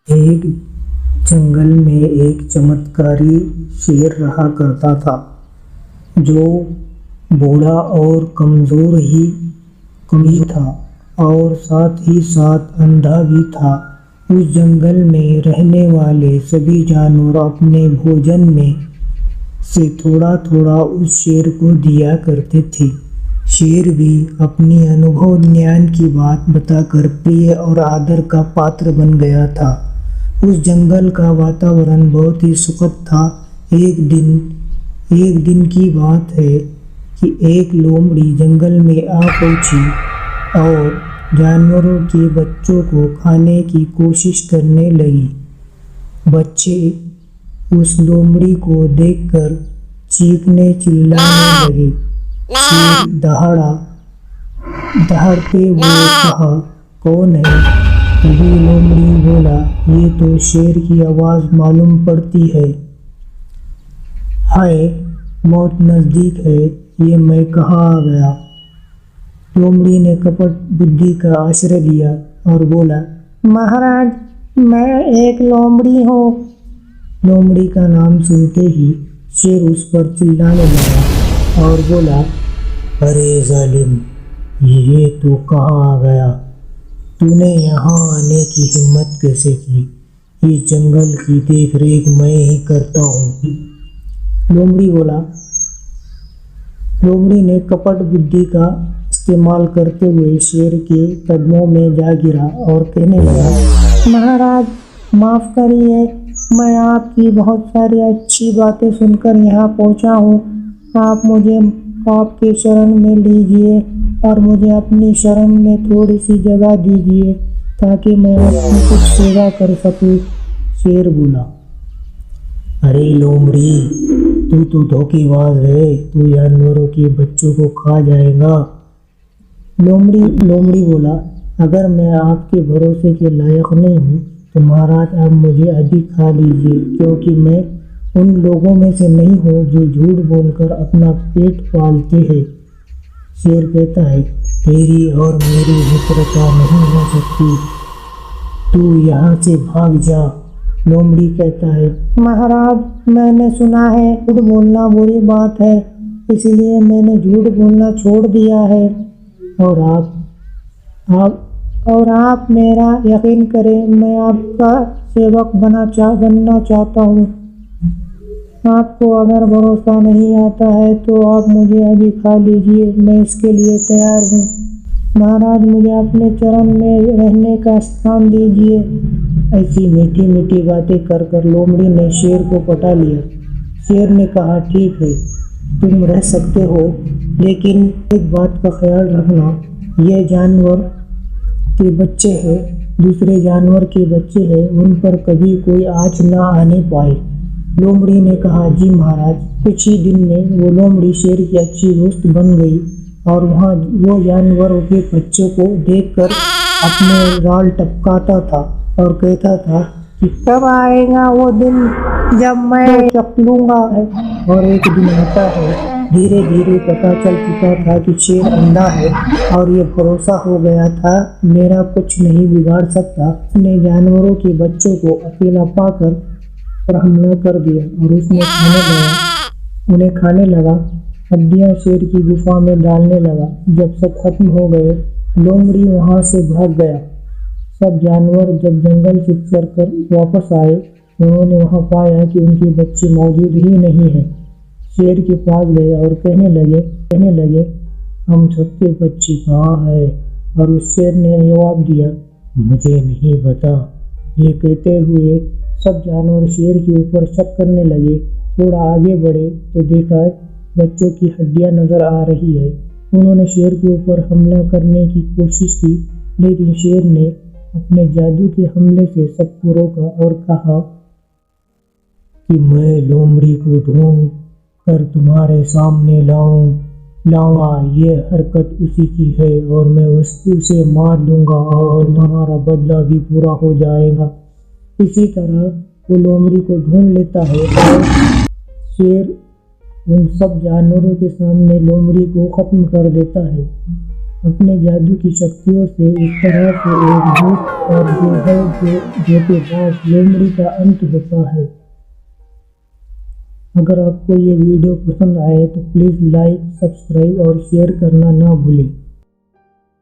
एक जंगल में एक चमत्कारी शेर रहा करता था, जो बूढ़ा और कमज़ोर था और साथ ही साथ अंधा भी था। उस जंगल में रहने वाले सभी जानवर अपने भोजन में से थोड़ा थोड़ा उस शेर को दिया करते थे। शेर भी अपनी अनुभव ज्ञान की बात बताकर प्रिय और आदर का पात्र बन गया था। उस जंगल का वातावरण बहुत ही सुखद था। एक दिन की बात है कि एक लोमड़ी जंगल में आ पहुंची और जानवरों के बच्चों को खाने की कोशिश करने लगी। बच्चे उस लोमड़ी को देखकर चीखने चिल्लाने लगे। शेर दहाड़ते हुए कहा, कौन है? तभी लोमड़ी बोला, ये तो शेर की आवाज़ मालूम पड़ती है। हाय, मौत नज़दीक है, ये मैं कहाँ आ गया? लोमड़ी ने कपट बुद्धि का आश्रय लिया और बोला, महाराज, मैं एक लोमड़ी हूँ। लोमड़ी का नाम सुनते ही शेर उस पर चिल्लाने लगा और बोला, अरे जालिम, ये तो कहाँ आ गया? तूने यहाँ आने की हिम्मत कैसे की? इस जंगल की देख रेख मैं ही करता हूँ। लोमड़ी ने कपट बुद्धि का इस्तेमाल करते हुए शेर के कदमों में जा गिरा और कहने लगा, महाराज, माफ़ करिए, मैं आपकी बहुत सारी अच्छी बातें सुनकर यहाँ पहुँचा हूँ। आप मुझे आपके शरण में लीजिए और मुझे अपनी शरण में थोड़ी सी जगह दीजिए ताकि मैं आपकी कुछ सेवा कर सकूं। शेर बोला, अरे लोमड़ी, तू तो धोखेबाज है, तू जानवरों के बच्चों को खा जाएगा। लोमड़ी बोला, अगर मैं आपके भरोसे के लायक नहीं हूँ तो महाराज आप मुझे अभी खा लीजिए, क्योंकि मैं उन लोगों में से नहीं हूँ जो झूठ बोलकर अपना पेट पालते हैं। शेर कहता है, तेरी और मेरी मित्रता नहीं हो सकती, तू यहाँ से भाग जा। लोमड़ी कहता है, महाराज, मैंने सुना है झूठ बोलना बुरी बात है, इसलिए मैंने झूठ बोलना छोड़ दिया है। और आप मेरा यकीन करें, मैं आपका सेवक बनना चाहता हूँ। आपको अगर भरोसा नहीं आता है तो आप मुझे अभी खा लीजिए, मैं इसके लिए तैयार हूँ। महाराज, मुझे अपने चरण में रहने का स्थान दीजिए। ऐसी मीठी मीठी बातें कर लोमड़ी ने शेर को पटा लिया। शेर ने कहा, ठीक है, तुम रह सकते हो, लेकिन एक बात का ख्याल रखना, ये जानवर के बच्चे हैं, दूसरे जानवर के बच्चे हैं, उन पर कभी कोई आँच ना आने पाए। लोमड़ी ने कहा, जी महाराज। कुछ ही दिन में वो लोमड़ी शेर की अच्छी दोस्त बन गई और वहाँ वो जानवरों के बच्चों को देखकर अपने गाल टपकाता था और कहता था कि कब आएगा वो दिन जब मैं चख लूँगा। और एक दिन आता है, धीरे धीरे पता चल चुका था कि शेर अंधा है और ये भरोसा हो गया था, मेरा कुछ नहीं बिगाड़ सकता। उसने जानवरों के बच्चों को अकेला पाकर पर हमला कर दिया और उन्हें खाने लगा। हड्डियां शेर की गुफा में डालने लगा। जब सब खत्म हो गए, लोमड़ी वहां से भाग गया। सब जानवर जब जंगल से चरकर वापस आए, उन्होंने वहां पाया कि उनके बच्चे मौजूद ही नहीं हैं। शेर के पास गए और कहने लगे, हम सबके बच्चे कहाँ हैं? और उस शेर ने जवाब दिया, मुझे नहीं पता। ये कहते हुए सब जानवर शेर के ऊपर शक करने लगे। थोड़ा आगे बढ़े तो देखा बच्चों की हड्डियां नजर आ रही है। उन्होंने शेर के ऊपर हमला करने की कोशिश की, लेकिन शेर ने अपने जादू के हमले से सबको रोका और कहा कि मैं लोमड़ी को ढूंढ कर तुम्हारे सामने लाऊंगा। ये हरकत उसी की है और मैं उसे मार दूंगा और तुम्हारा बदला भी पूरा हो जाएगा। इसी तरह वो लोमड़ी को ढूंढ लेता है और शेर उन सब जानवरों के सामने लोमड़ी को खत्म कर देता है। अपने जादू की शक्तियों से इस तरह से एक भूत और जो है जो के पास लोमड़ी का अंत होता है। अगर आपको ये वीडियो पसंद आए तो प्लीज़ लाइक, सब्सक्राइब और शेयर करना ना भूलें।